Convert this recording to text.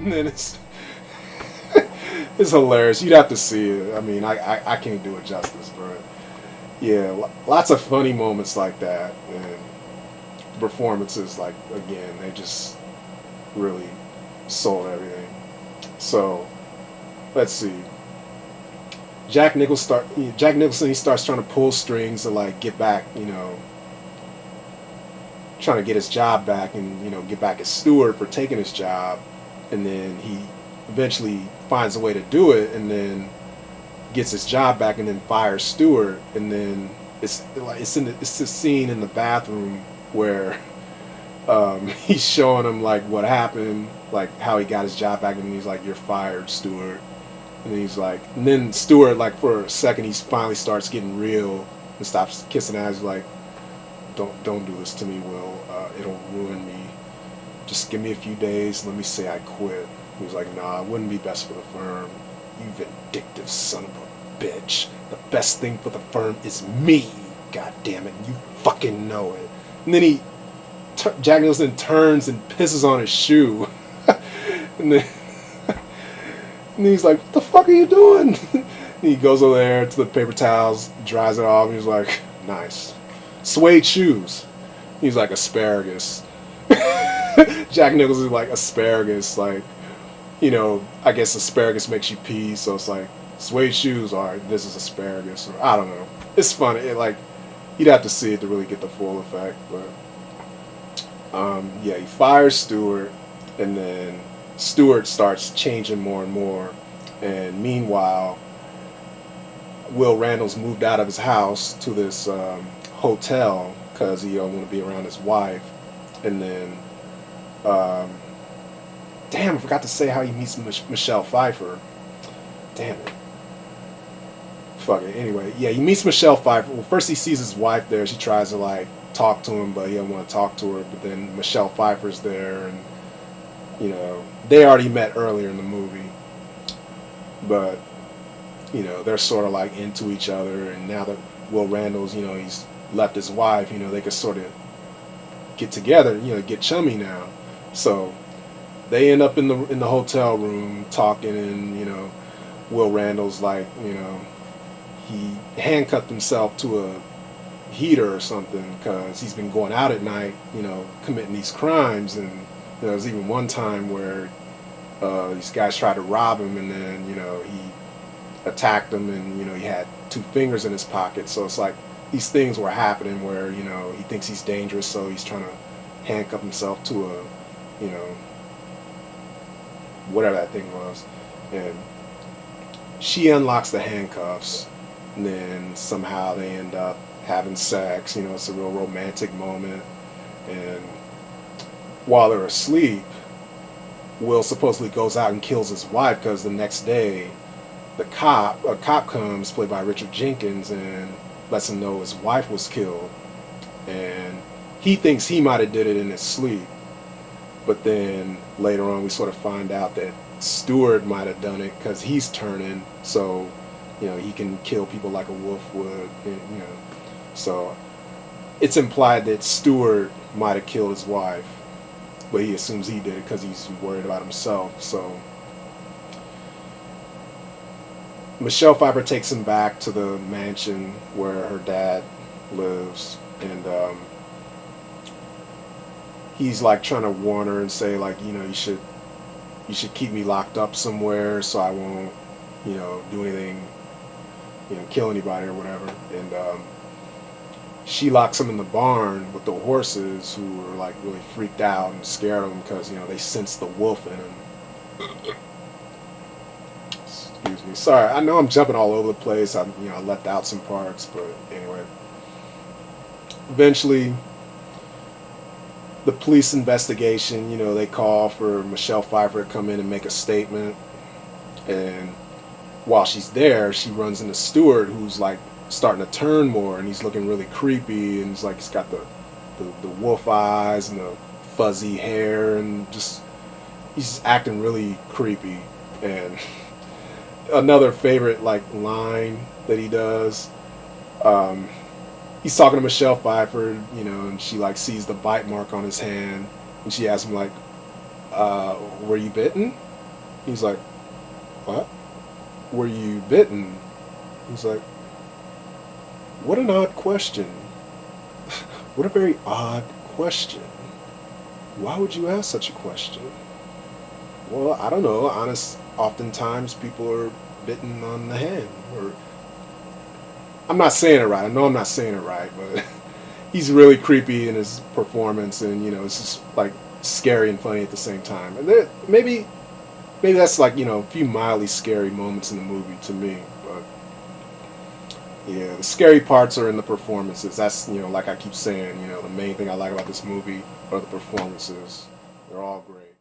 And then it's hilarious. You'd have to see it. I mean, I can't do it justice, but yeah, lots of funny moments like that, and performances like again, they just really sold everything. So let's see. Jack Nicholson, he starts trying to pull strings to like get back, trying to get his job back and get back his steward for taking his job, and then he eventually finds a way to do it, and then gets his job back, and then fires Stewart, and then it's this scene in the bathroom where he's showing him like what happened, like how he got his job back, and he's like, "You're fired, Stewart." And he's like, and then Stewart, like for a second, he finally starts getting real and stops kissing ass. He's like, don't do this to me, Will. It'll ruin me. Just give me a few days. Let me say I quit. He was like, nah, it wouldn't be best for the firm. You vindictive son of a bitch. The best thing for the firm is me. God damn it. You fucking know it. And then Jack Nicholson turns and pisses on his shoe. and then he's like, what the fuck are you doing? And he goes over there to the paper towels, dries it off, and he's like, nice. Suede shoes. He's like, asparagus. Jack Nicholson is like, asparagus, like, I guess asparagus makes you pee, so it's like, suede shoes, alright, this is asparagus, or I don't know. It's funny, you'd have to see it to really get the full effect, but, yeah, he fires Stewart, and then Stewart starts changing more and more, and meanwhile, Will Randall's moved out of his house to this hotel because he don't want to be around his wife, and then, damn, I forgot to say how he meets Michelle Pfeiffer. Damn it. Fuck it. Anyway, yeah, he meets Michelle Pfeiffer. Well, first he sees his wife there. She tries to like talk to him, but he doesn't want to talk to her. But then Michelle Pfeiffer's there, and they already met earlier in the movie, but they're sort of like into each other, and now that Will Randall's he's left his wife, they could sort of get together, get chummy now. So they end up in the hotel room talking, and Will Randall's like, he handcuffed himself to a heater or something because he's been going out at night, committing these crimes, and there was even one time where these guys tried to rob him, and then he attacked him, and he had 2 fingers in his pocket. So it's like these things were happening where he thinks he's dangerous, so he's trying to handcuff himself to a whatever that thing was, and she unlocks the handcuffs, and then somehow they end up having sex. It's a real romantic moment, and while they're asleep, Will supposedly goes out and kills his wife because the next day a cop comes, played by Richard Jenkins, and lets him know his wife was killed, and he thinks he might have did it in his sleep, but then later on we sort of find out that Stewart might have done it because he's turning, so he can kill people like a wolf would, so it's implied that Stewart might have killed his wife, but he assumes he did it because he's worried about himself. So Michelle Pfeiffer takes him back to the mansion where her dad lives, and he's like trying to warn her and say like, you should keep me locked up somewhere so I won't, do anything, kill anybody or whatever. And she locks him in the barn with the horses, who were like really freaked out and scared of him because they sense the wolf in him. Excuse me. Sorry, I know I'm jumping all over the place. I left out some parts, but anyway. Eventually, the police investigation, they call for Michelle Pfeiffer to come in and make a statement. And while she's there, she runs into Stewart, who's like starting to turn more, and he's looking really creepy, and he's got the wolf eyes and the fuzzy hair, and he's acting really creepy. And another favorite like line that he does, he's talking to Michelle Pfeiffer, and she like sees the bite mark on his hand, and she asks him like, were you bitten? He's like, what? Were you bitten? He's like, what an odd question. What a very odd question. Why would you ask such a question? Well, I don't know. Oftentimes people are bitten on the hand. Or I'm not saying it right. I know I'm not saying it right, but he's really creepy in his performance, and it's just like scary and funny at the same time. And maybe that's like a few mildly scary moments in the movie to me, but yeah, the scary parts are in the performances. That's like I keep saying, the main thing I like about this movie are the performances. They're all great.